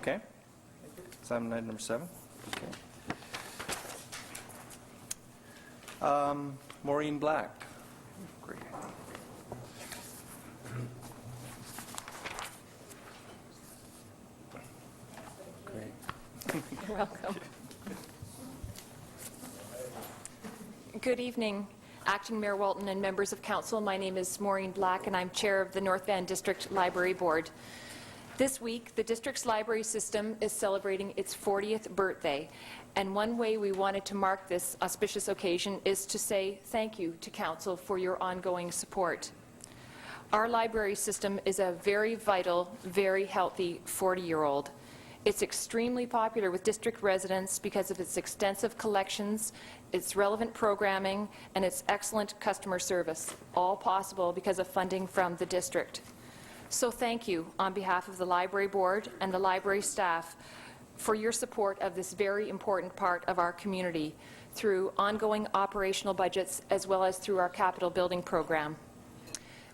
Okay. Assignment item number 7. Okay. Maureen Black. Great. Great. You're welcome. Good evening, Acting Mayor Walton and members of Council. My name is Maureen Black, and I'm Chair of the North Van District Library Board. This week, the district's library system is celebrating its 40th birthday, and one way we wanted to mark this auspicious occasion is to say thank you to Council for your ongoing support. Our library system is a very vital, very healthy 40-year-old. It's extremely popular with district residents because of its extensive collections, its relevant programming, and its excellent customer service, all possible because of funding from the district. So thank you on behalf of the Library Board and the library staff for your support of this very important part of our community through ongoing operational budgets as well as through our capital building program.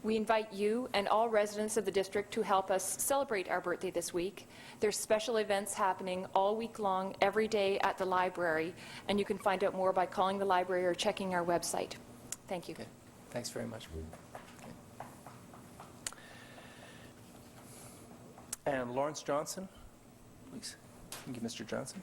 We invite you and all residents of the district to help us celebrate our birthday this week. There's special events happening all week long, every day at the library, and you can find out more by calling the library or checking our website. Thank you. Okay. Thanks very much. Okay. And Lawrence Johnson, please. Thank you, Mr. Johnson.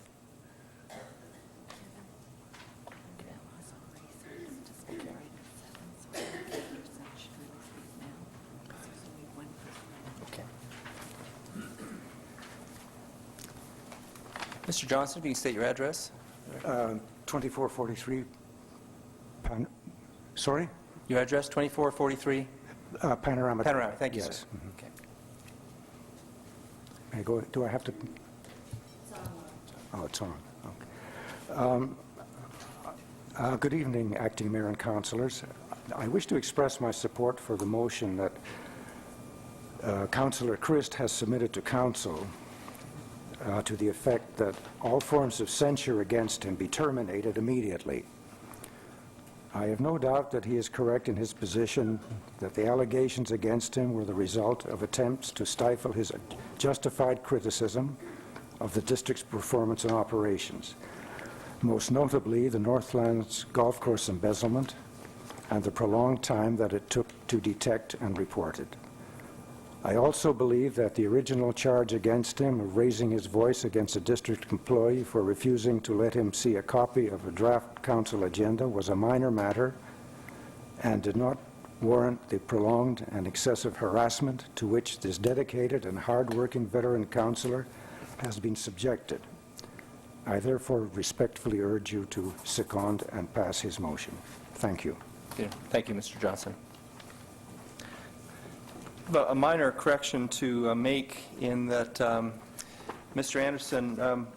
Mr. Johnson, if you can state your address. 2443, sorry? Your address, 2443? Panorama. Panorama, thank you, yes. sir. Okay. May I go, do I have to? It's on. Oh, it's on. Okay. Good evening, Acting Mayor and Councillors. I wish to express my support for the motion that Councillor Christ has submitted to Council to the effect that all forms of censure against him be terminated immediately. I have no doubt that he is correct in his position that the allegations against him were the result of attempts to stifle his justified criticism of the district's performance and operations, most notably the Northlands Golf Course embezzlement and the prolonged time that it took to detect and report it. I also believe that the original charge against him of raising his voice against a district employee for refusing to let him see a copy of a draft council agenda was a minor matter and did not warrant the prolonged and excessive harassment to which this dedicated and hard-working veteran councillor has been subjected. I therefore respectfully urge you to second and pass his motion. Thank you. Thank you, Mr. Johnson. A minor correction to make in that Mr. Anderson,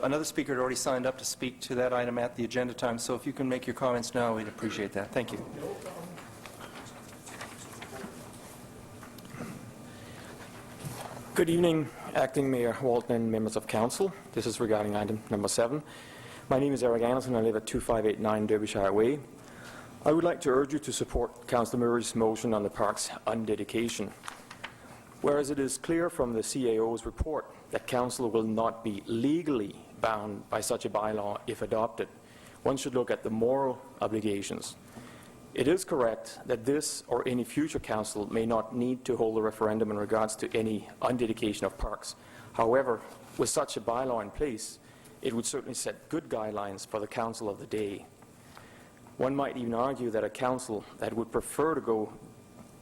another speaker had already signed up to speak to that item at the agenda time, so if you can make your comments now, we'd appreciate that. Thank you. Good evening, Acting Mayor Walton and members of Council. This is regarding item number 7. My name is Eric Anderson. I live at 2589 Derbyshire Way. I would like to urge you to support Councillor Murray's motion on the park's undedication. Whereas it is clear from the CAO's report that Council will not be legally bound by such a bylaw if adopted, one should look at the moral obligations. It is correct that this or any future Council may not need to hold a referendum in regards to any undedication of parks. However, with such a bylaw in place, it would certainly set good guidelines for the Council of the day. One might even argue that a council that would prefer to go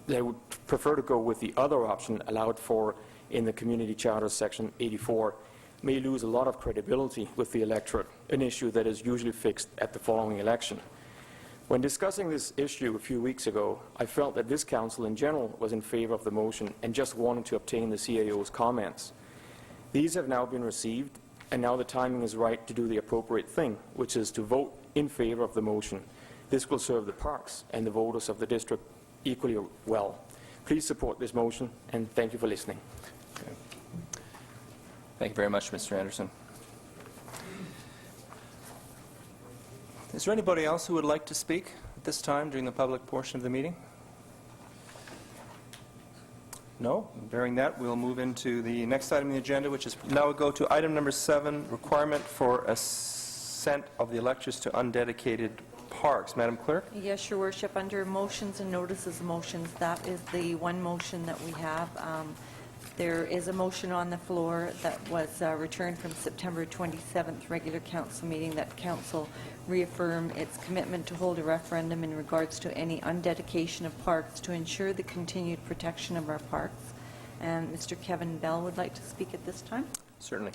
with the other option allowed for in the Community Charter Section 84 may lose a lot of credibility with the electorate, an issue that is usually fixed at the following election. When discussing this issue a few weeks ago, I felt that this council in general was in favour of the motion and just wanted to obtain the CAO's comments. These have now been received, and now the timing is right to do the appropriate thing, which is to vote in favour of the motion. This will serve the parks and the voters of the district equally well. Please support this motion, and thank you for listening. Okay. Thank you very much, Mr. Anderson. Is there anybody else who would like to speak at this time during the public portion of the meeting? No? Bearing that, we'll move into the next item on the agenda, which is, now we'll go to item number 7, requirement for assent of the electors to undedicated parks. Madam Clerk? Yes, Your Worship, under motions and notices of motions, that is the one motion that we have. There is a motion on the floor that was returned from September 27th regular council meeting that council reaffirm its commitment to hold a referendum in regards to any undedication of parks to ensure the continued protection of our parks. And Mr. Kevin Bell would like to speak at this time. Certainly.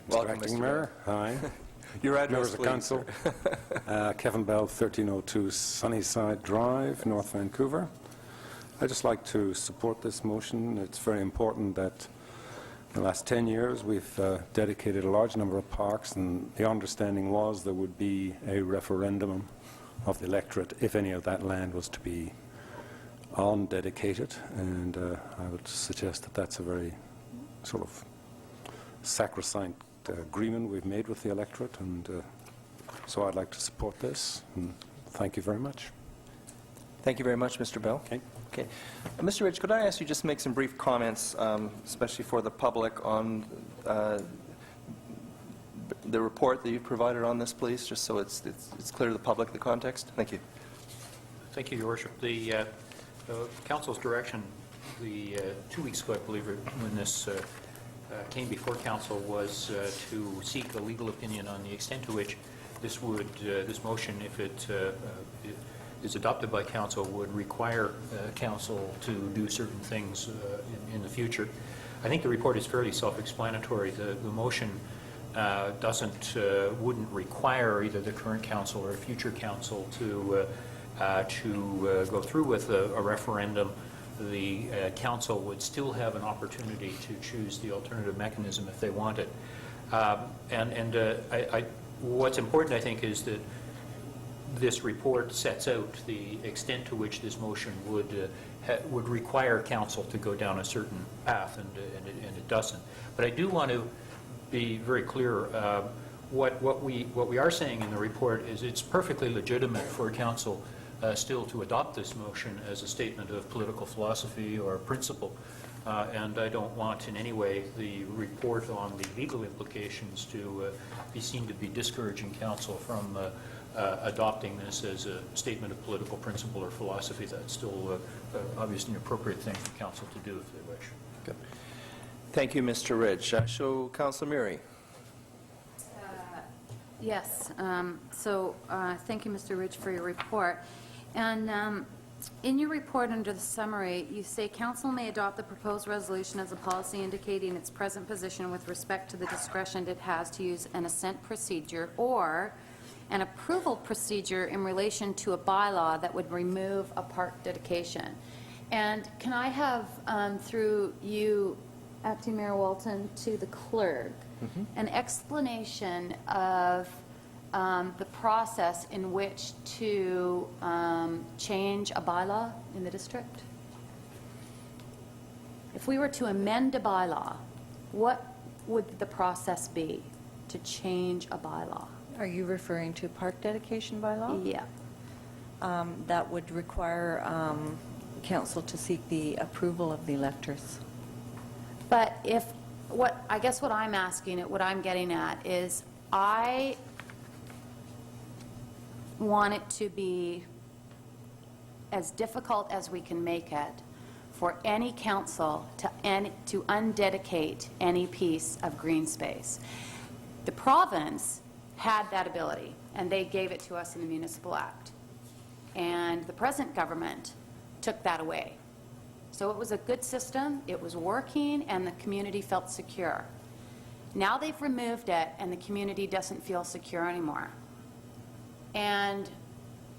Welcome, Acting Mr. Mayor, hi. Your address, Members of please, Council, Kevin Bell, 1302 Sunnyside Drive, North Vancouver. I'd just like to support this motion. It's very important that in the last 10 years we've dedicated a large number of parks, and the understanding was there would be a referendum of the electorate if any of that land was to be undedicated, and I would suggest that that's a very sort of sacrosanct agreement we've made with the electorate, and so I'd like to support this, and thank you very much. Thank you very much, Mr. Bell. Okay. Okay. Mr. Ridge, could I ask you just to make some brief comments, especially for the public, on the report that you provided on this, please, just so it's clear to the public, the context? Thank you. Thank you, Your Worship. The Council's direction, 2 weeks ago, I believe, when this came before Council, was to seek a legal opinion on the extent to which this would, this motion, if it is adopted by Council, would require Council to do certain things in the future. I think the report is fairly self-explanatory. The motion wouldn't require either the current Council or a future Council to go through with a referendum. The Council would still have an opportunity to choose the alternative mechanism if they wanted. What's important, I think, is that this report sets out the extent to which this motion would require Council to go down a certain path, and it doesn't. But I do want to be very clear. What we are saying in the report is it's perfectly legitimate for Council still to adopt this motion as a statement of political philosophy or principle, and I don't want in any way the report on the legal implications to be seen to be discouraging Council from adopting this as a statement of political principle or philosophy. That's still obviously an appropriate thing for Council to do if they wish. Good. Thank you, Mr. Ridge. Show Councillor Murray. Yes. Thank you, Mr. Ridge, for your report. And in your report under the summary, you say Council may adopt the proposed resolution as a policy indicating its present position with respect to the discretion it has to use an assent procedure or an approval procedure in relation to a bylaw that would remove a park dedication. And can I have, through you, Acting Mayor Walton, to the clerk, an explanation of the process in which to change a bylaw in the district? If we were to amend a bylaw, what would the process be to change a bylaw? Are you referring to park dedication bylaw? Yeah. That would require council to seek the approval of the electors. But I guess what I'm asking, what I'm getting at is I want it to be as difficult as we can make it for any council to undedicate any piece of green space. The province had that ability, and they gave it to us in the Municipal Act. And the present government took that away. So it was a good system, it was working, and the community felt secure. Now they've removed it, and the community doesn't feel secure anymore. And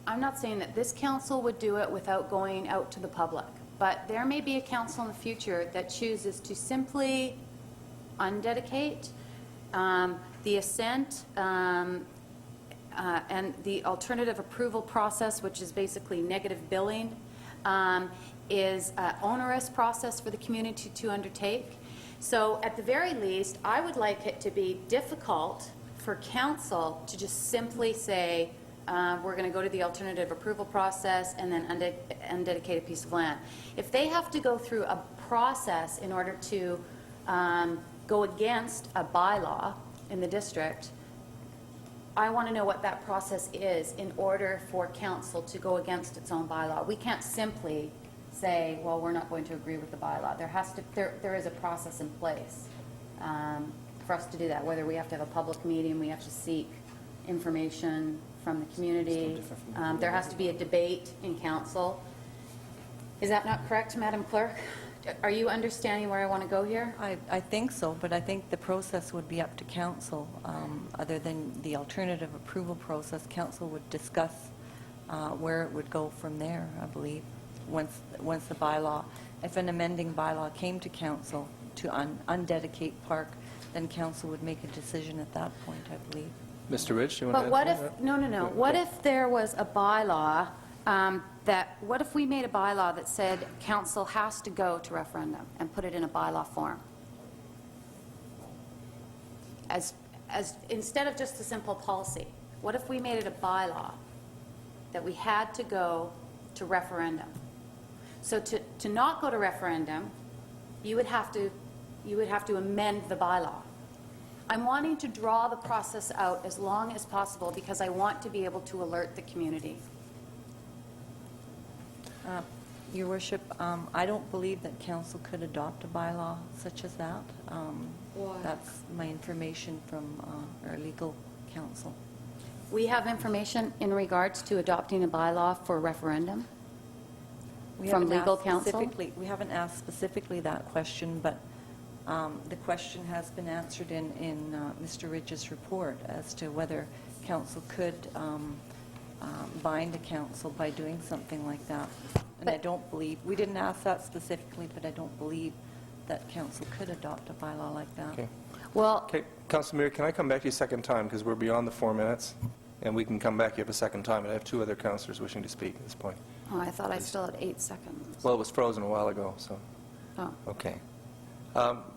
I'm not saying that this council would do it without going out to the public, but there may be a council in the future that chooses to simply undedicate the assent and the alternative approval process, which is basically negative billing, is an onerous process for the community to undertake. So at the very least, I would like it to be difficult for council to just simply say, we're going to go to the alternative approval process and then undedicate a piece of land. If they have to go through a process in order to go against a bylaw in the district, I want to know what that process is in order for council to go against its own bylaw. We can't simply say, well, we're not going to agree with the bylaw. There is a process in place for us to do that, whether we have to have a public meeting, we have to seek information from the community. There has to be a debate in council. Is that not correct, Madam Clerk? Are you understanding where I want to go here? I think so, but I think the process would be up to council. Other than the alternative approval process, council would discuss where it would go from there, I believe, once the bylaw, if an amending bylaw came to council to undedicate park, then council would make a decision at that point, I believe. Mr. Ridge, do you want to But what add to if, that? no. What if there was a bylaw what if we made a bylaw that said council has to go to referendum and put it in a bylaw form? As instead of just a simple policy, what if we made it a bylaw that we had to go to referendum? So to not go to referendum, you would have to amend the bylaw. I'm wanting to draw the process out as long as possible because I want to be able to alert the community. Your Worship, I don't believe that council could adopt a bylaw such as that. Why? That's my information from our legal counsel. We have information in regards to adopting a bylaw for referendum We from haven't legal asked counsel? specifically- We haven't asked specifically that question, but the question has been answered in Mr. Ridge's report as to whether council could bind a council by doing something like that. And I But- don't believe, we didn't ask that specifically, but I don't believe that council could adopt a bylaw like that. Okay. Well, Okay, Councilor Meary, can I come back to you a second time, because we're beyond the 4 minutes, and we can come back to you a second time, and I have 2 other councilors wishing to speak at this point. oh, I thought I still had 8 seconds. Well, it was frozen a while ago, so, Oh. okay.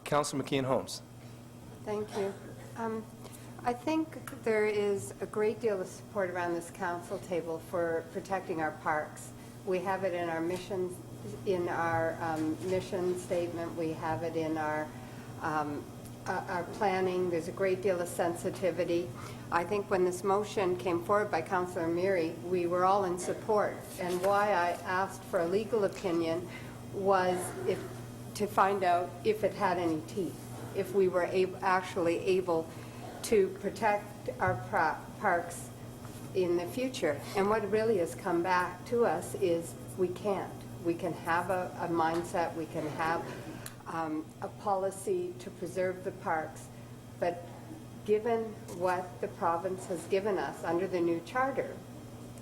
Councilor McKeon-Holmes. Thank you. I think there is a great deal of support around this council table for protecting our parks. We have it in our mission statement. We have it in our planning. There's a great deal of sensitivity. I think when this motion came forward by Councillor Meary, we were all in support. And why I asked for a legal opinion was to find out if it had any teeth, if we were actually able to protect our parks in the future. And what really has come back to us is we can't. We can have a mindset, we can have a policy to preserve the parks, but given what the province has given us under the new charter,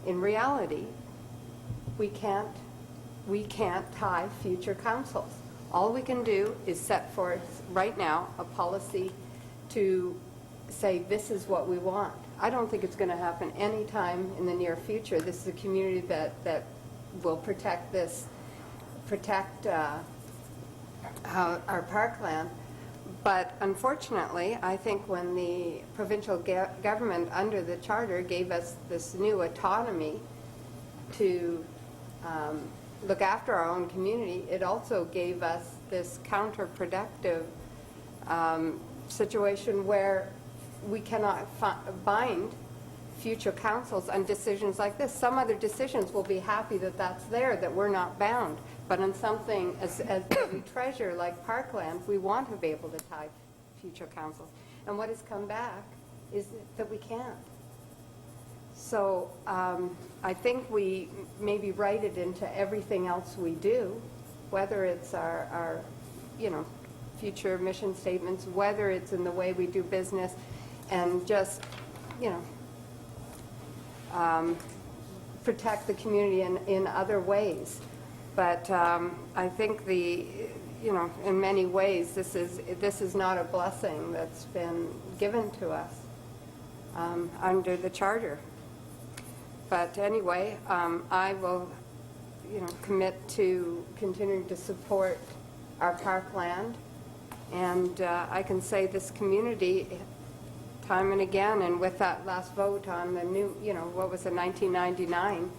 in reality, we can't tie future councils. All we can do is set forth right now a policy to say this is what we want. I don't think it's going to happen anytime in the near future. This is a community that will protect our parkland. But unfortunately, I think when the provincial government under the charter gave us this new autonomy to look after our own community, it also gave us this counterproductive situation where we cannot bind future councils on decisions like this. Some other decisions will be happy that that's there, that we're not bound. But on something as we treasure like parkland, we want to be able to tie future councils. And what has come back is that we can't. So I think we maybe write it into everything else we do, whether it's our future mission statements, whether it's in the way we do business, and just, protect the community in other ways. But I think in many ways, this is not a blessing that's been given to us under the charter. But anyway, I will, commit to continuing to support our parkland And I can say this community, time and again, and with that last vote on the new, what was it, 1999,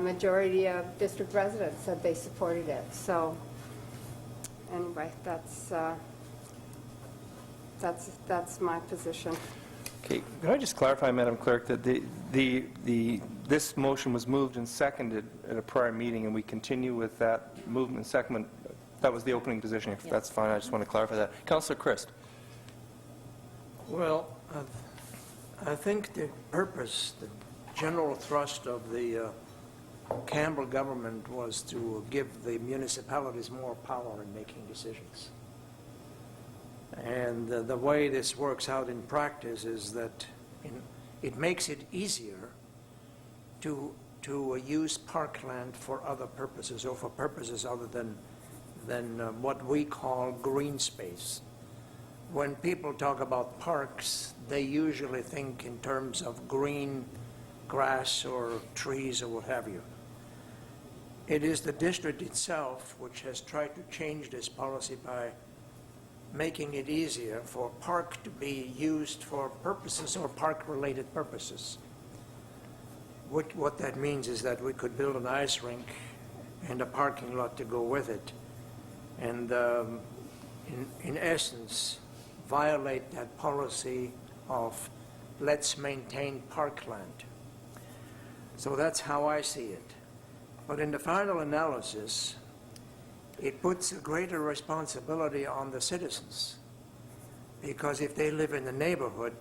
majority of district residents said they supported it. So anyway, that's my position. Okay, can I just clarify, Madam Clerk, that this motion was moved and seconded at a prior meeting, and we continue with that movement and second? That was the opening position. If that's fine, I just want to clarify that. Councillor Christ. Well, I think the purpose, the general thrust of the Campbell government was to give the municipalities more power in making decisions. And the way this works out in practice is that it makes it easier to use parkland for other purposes, or for purposes other than what we call green space. When people talk about parks, they usually think in terms of green grass or trees or what have you. It is the district itself which has tried to change this policy by making it easier for park to be used for purposes or park-related purposes. What that means is that we could build an ice rink and a parking lot to go with it, and in essence, violate that policy of let's maintain parkland. So that's how I see it. But in the final analysis, it puts a greater responsibility on the citizens, because if they live in the neighborhood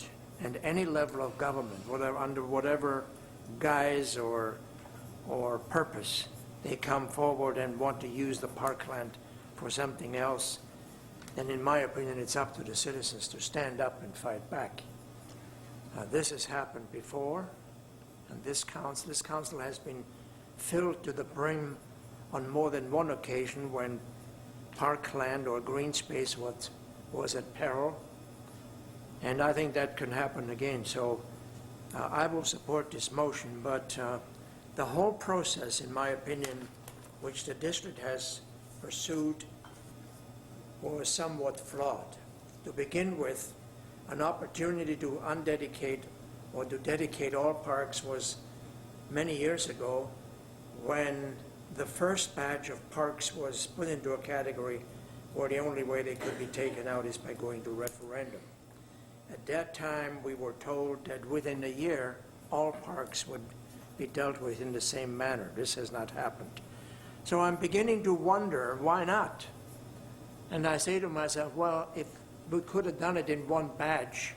and any level of government, under whatever guise or purpose, they come forward and want to use the parkland for something else, then in my opinion, it's up to the citizens to stand up and fight back. This has happened before, and this council has been filled to the brim on more than one occasion when parkland or green space was at peril, and I think that can happen again. So I will support this motion, but the whole process, in my opinion, which the district has pursued, was somewhat flawed. To begin with, an opportunity to undedicate or to dedicate all parks was many years ago, when the first batch of parks was put into a category where the only way they could be taken out is by going to referendum. At that time, we were told that within a year, all parks would be dealt with in the same manner. This has not happened. So I'm beginning to wonder, why not? And I say to myself, well, if we could have done it in one batch,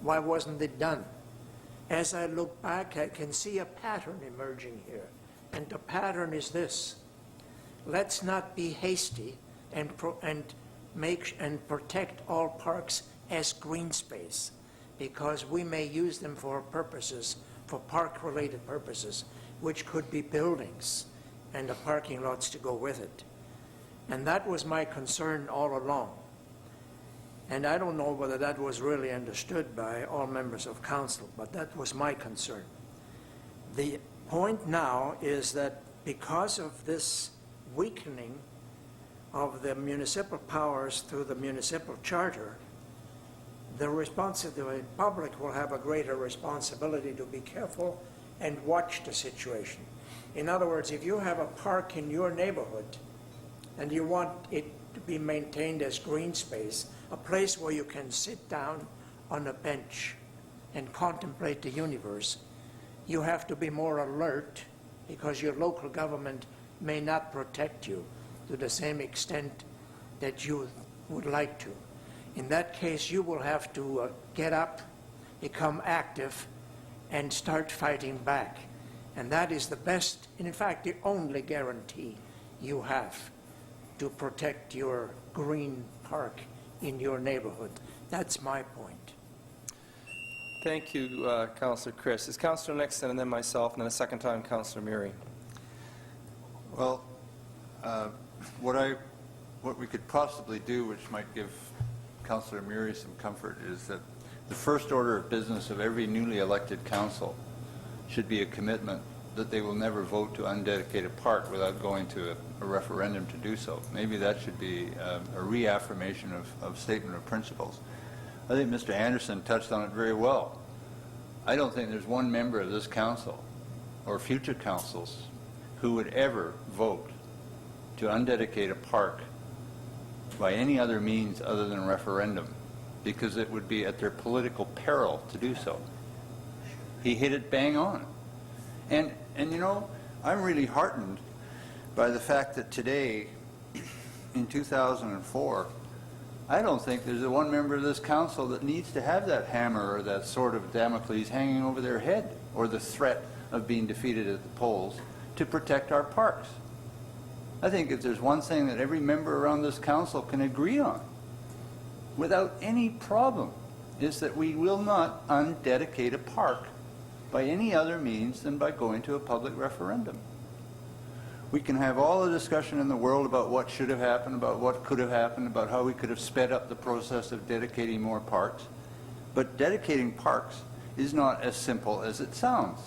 why wasn't it done? As I look back, I can see a pattern emerging here. And the pattern is this: let's not be hasty and protect all parks as green space, because we may use them for purposes, for park-related purposes, which could be buildings and the parking lots to go with it. And that was my concern all along. And I don't know whether that was really understood by all members of council, but that was my concern. The point now is that because of this weakening of the municipal powers through the municipal charter, the public will have a greater responsibility to be careful and watch the situation. In other words, if you have a park in your neighborhood and you want it to be maintained as green space, a place where you can sit down on a bench and contemplate the universe, you have to be more alert, because your local government may not protect you to the same extent that you would like to. In that case, you will have to get up, become active, and start fighting back. And that is the best, and in fact, the only guarantee you have to protect your green park in your neighborhood. That's my point. Thank you, Councillor Chris. Is Councillor Nixon and then myself, and then a second time, Councillor Murray. Well, what we could possibly do, which might give Councillor Murray some comfort, is that the first order of business of every newly elected council should be a commitment that they will never vote to undedicate a park without going to a referendum to do so. Maybe that should be a reaffirmation of statement of principles. I think Mr. Anderson touched on it very well. I don't think there's one member of this council or future councils who would ever vote to undedicate a park by any other means other than referendum, because it would be at their political peril to do so. He hit it bang on. And you know, I'm really heartened by the fact that today, in 2004, I don't think there's a one member of this council that needs to have that hammer or that sword of Damocles hanging over their head, or the threat of being defeated at the polls to protect our parks. I think if there's one thing that every member around this council can agree on, without any problem, is that we will not undedicate a park by any other means than by going to a public referendum. We can have all the discussion in the world about what should have happened, about what could have happened, about how we could have sped up the process of dedicating more parks. But dedicating parks is not as simple as it sounds.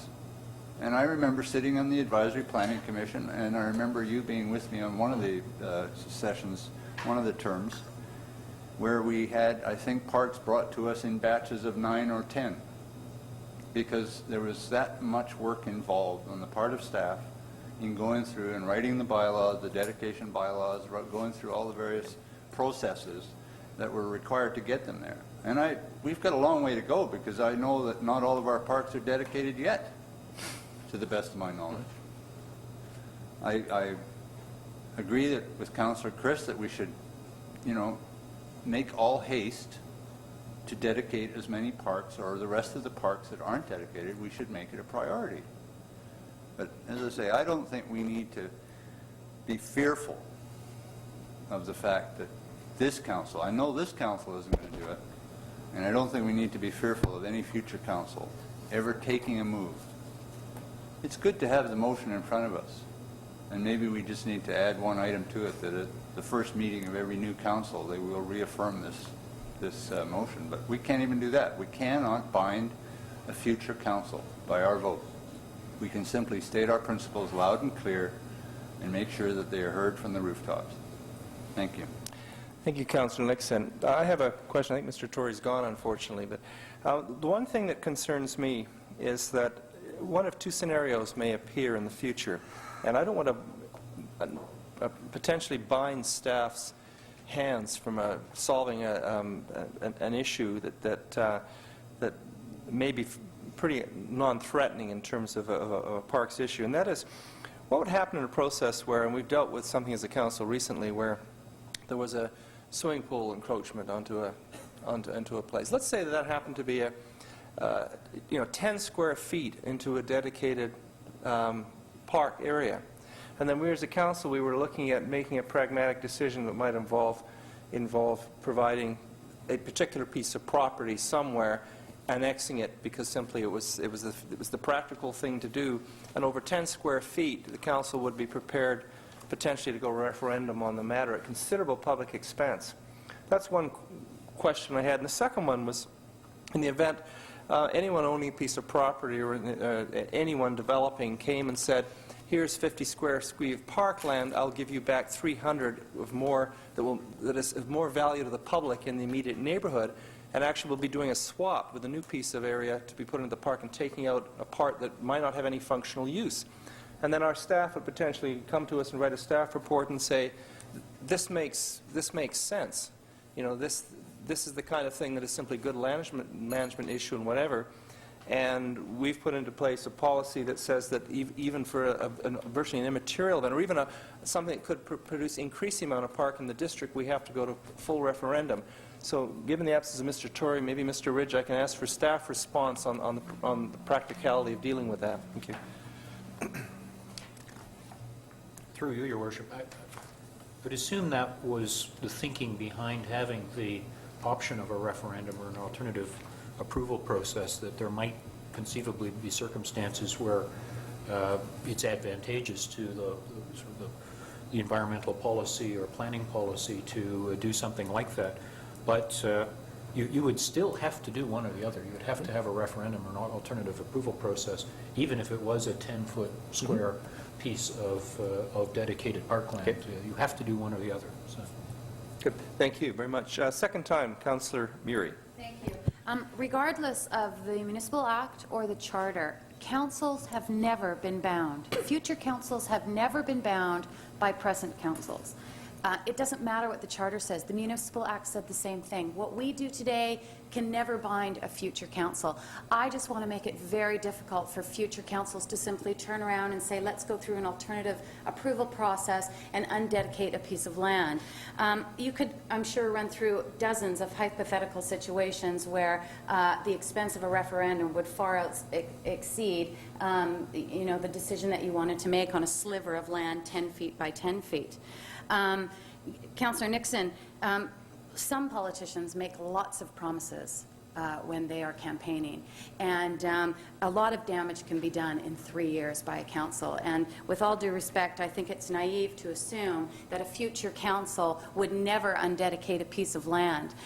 And I remember sitting on the Advisory Planning Commission, and I remember you being with me on one of the sessions, one of the terms, where we had, I think, parks brought to us in batches of 9 or 10, because there was that much work involved on the part of staff in going through and writing the bylaws, the dedication bylaws, going through all the various processes that were required to get them there. And we've got a long way to go, because I know that not all of our parks are dedicated yet, to the best of my knowledge. I agree that with Councillor Chris that we should, you know, make all haste to dedicate as many parks, or the rest of the parks that aren't dedicated, we should make it a priority. But as I say, I don't think we need to be fearful of the fact that this council, I know this council isn't going to do it, and I don't think we need to be fearful of any future council ever taking a move. It's good to have the motion in front of us, and maybe we just need to add one item to it, that at the first meeting of every new council they will reaffirm this motion. But we can't even do that. We cannot bind a future council by our vote. We can simply state our principles loud and clear and make sure that they are heard from the rooftops. Thank you. Thank you, Councillor Nixon. I have a question. I think Mr. Tory's gone, unfortunately. But the one thing that concerns me is that one of two scenarios may appear in the future. And I don't want to potentially bind staff's hands from solving an issue that may be pretty non-threatening in terms of a parks issue. And that is, what would happen in a process where, and we've dealt with something as a council recently, where there was a swimming pool encroachment onto a place. Let's say that happened to be 10 square feet into a dedicated park area. And then we as a council, we were looking at making a pragmatic decision that might involve providing a particular piece of property somewhere, annexing it, because simply it was the practical thing to do. And over 10 square feet, the council would be prepared potentially to go referendum on the matter at considerable public expense. That's one question I had. And the second one was, in the event anyone owning a piece of property or anyone developing came and said, here's 50 square feet of parkland, I'll give you back 300 of more that is of more value to the public in the immediate neighborhood, and actually we'll be doing a swap with a new piece of area to be put into the park and taking out a part that might not have any functional use. And then our staff would potentially come to us and write a staff report and say, this makes sense. You know, this is the kind of thing that is simply good management issue and whatever. And we've put into place a policy that says that even for a virtually an immaterial event, or even something that could produce increasing amount of park in the district, we have to go to full referendum. So given the absence of Mr. Tory, maybe Mr. Ridge, I can ask for staff response on the practicality of dealing with that. Thank you. Through you, Your Worship, I would assume that was the thinking behind having the option of a referendum or an alternative approval process, that there might conceivably be circumstances where it's advantageous to the environmental policy or planning policy to do something like that. But You would still have to do one or the other. You would have to have a referendum or an alternative approval process, even if it was a 10-foot square piece of dedicated parkland. Okay. You have to do one or the other. So. Good. Thank you very much. Second time, Councillor Murray. Thank you. Regardless of the Municipal Act or the Charter, councils have never been bound. Future councils have never been bound by present councils. It doesn't matter what the Charter says. The Municipal Act said the same thing. What we do today can never bind a future council. I just want to make it very difficult for future councils to simply turn around and say, let's go through an alternative approval process and undedicate a piece of land. You could, I'm sure, run through dozens of hypothetical situations where the expense of a referendum would far exceed the decision that you wanted to make on a sliver of land 10 feet by 10 feet. Councillor Nixon, some politicians make lots of promises when they are campaigning, and a lot of damage can be done in 3 years by a council. And with all due respect, I think it's naive to assume that a future council would never undedicate a piece of land.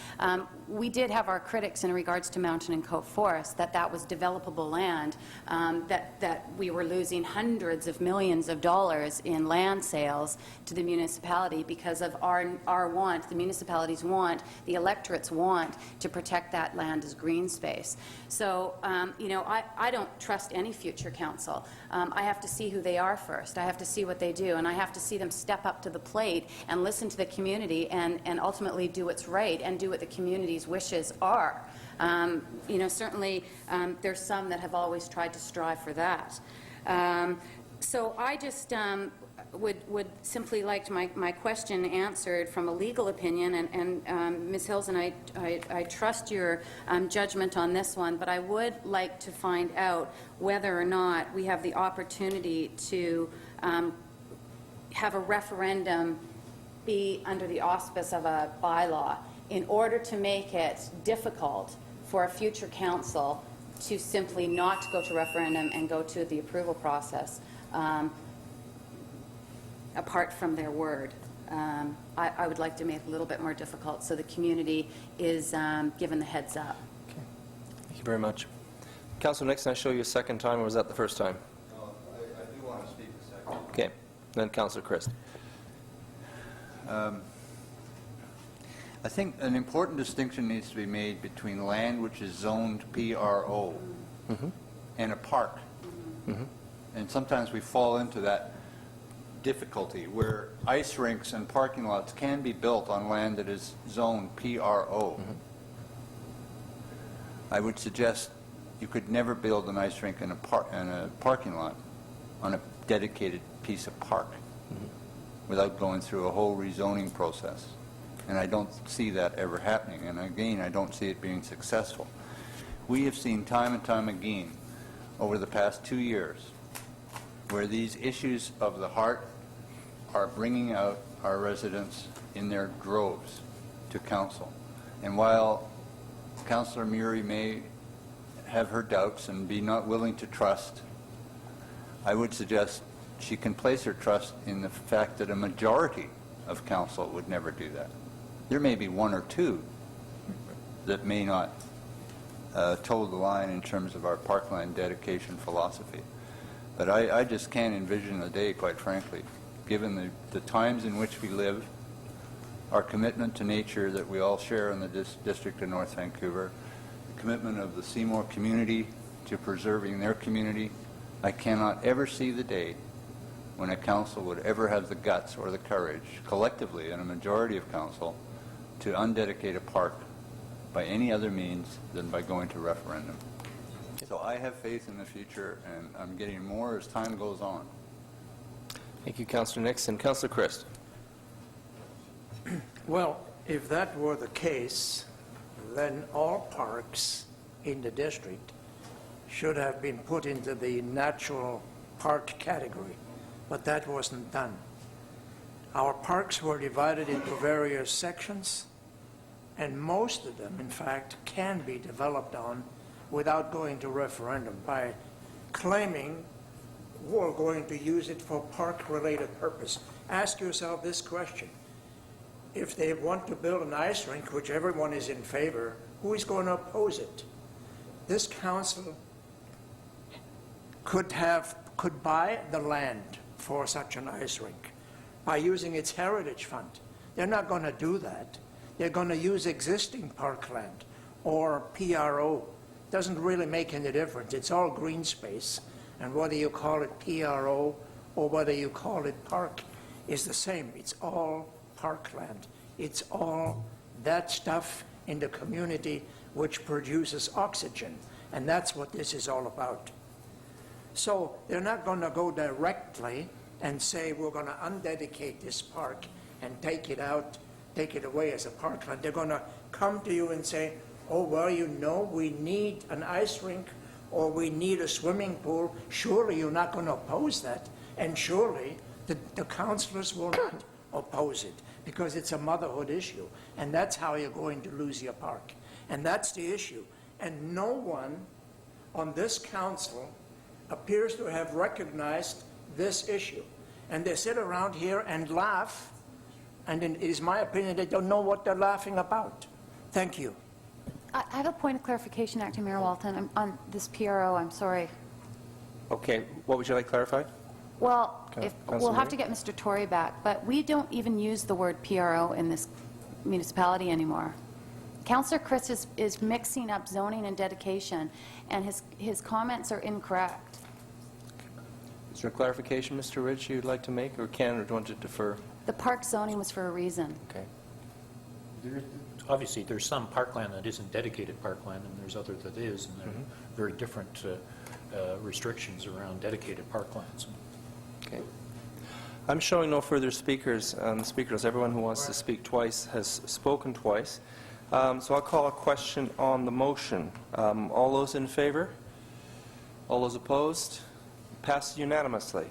We did have our critics in regards to Mountain and Cove Forest, that was developable land, that we were losing hundreds of millions of dollars in land sales to the municipality because of our want, the municipalities want, the electorates want to protect that land as green space. So, I don't trust any future council. I have to see who they are first. I have to see what they do, and I have to see them step up to the plate and listen to the community and ultimately do what's right and do what the community's wishes are. Certainly there's some that have always tried to strive for that. So I just would simply like my question answered from a legal opinion, and Ms. Hills, and I trust your judgment on this one, but I would like to find out whether or not we have the opportunity to have a referendum be under the auspice of a bylaw in order to make it difficult for a future council to simply not go to referendum and go to the approval process apart from their word. I would like to make it a little bit more difficult so the community is given the heads up. Okay. Thank you very much. Councillor Nixon, I show you a second time, or was that the first time? No, I do want to speak a second. Okay. Then Councillor Christ. I think an important distinction needs to be made between land which is zoned PRO and a park. And sometimes we fall into that difficulty where ice rinks and parking lots can be built on land that is zoned PRO. I would suggest you could never build an ice rink in a parking lot on a dedicated piece of park without going through a whole rezoning process. And I don't see that ever happening. And again, I don't see it being successful. We have seen time and time again over the past 2 years where these issues of the heart are bringing out our residents in their droves to council. And while Councillor Murray may have her doubts and be not willing to trust, I would suggest she can place her trust in the fact that a majority of council would never do that. There may be one or two that may not toe the line in terms of our parkland dedication philosophy. But I just can't envision a day, quite frankly, given the times in which we live, our commitment to nature that we all share in the District of North Vancouver, the commitment of the Seymour community to preserving their community. I cannot ever see the day when a council would ever have the guts or the courage, collectively, and a majority of council, to undedicate a park by any other means than by going to referendum. So I have faith in the future, and I'm getting more as time goes on. Thank you, Councillor Nixon. Councillor Christ. Well, if that were the case, then all parks in the district should have been put into the natural park category, but that wasn't done. Our parks were divided into various sections, and most of them, in fact, can be developed on without going to referendum by claiming we're going to use it for park-related purpose. Ask yourself this question. If they want to build an ice rink, which everyone is in favor, who is going to oppose it? This council could buy the land for such an ice rink by using its heritage fund. They're not going to do that. They're going to use existing parkland or PRO. Doesn't really make any difference. It's all green space, and whether you call it PRO or whether you call it park is the same. It's all parkland. It's all that stuff in the community which produces oxygen, and that's what this is all about. So they're not going to go directly and say, we're going to undedicate this park and take it out, take it away as a parkland. They're going to come to you and say, oh, well, you know, we need an ice rink or we need a swimming pool. Surely you're not going to oppose that. And surely the councillors will not oppose it because it's a motherhood issue. And that's how you're going to lose your park. And that's the issue. And no one on this council appears to have recognized this issue. And they sit around here and laugh, and it is my opinion they don't know what they're laughing about. Thank you. I have a point of clarification, Acting Mayor Walton, on this PRO. I'm sorry. Okay, what would you like clarified? Well, Okay, we'll Councilor have to get Mr. Tory back, but we don't even use the word PRO in this municipality anymore. Councillor Chris is mixing up zoning and dedication, and his comments are incorrect. Is there a clarification, Mr. Ridge, you'd like to make, or do you want to defer? The park zoning was for a reason. Okay. Obviously, there's some parkland that isn't dedicated parkland, and there's other that is, and there are very different restrictions around dedicated parklands. Okay. I'm showing no further speakers on the speakers. Everyone who wants to speak twice has spoken twice. So I'll call a question on the motion. All those in favor? All those opposed? Passed unanimously.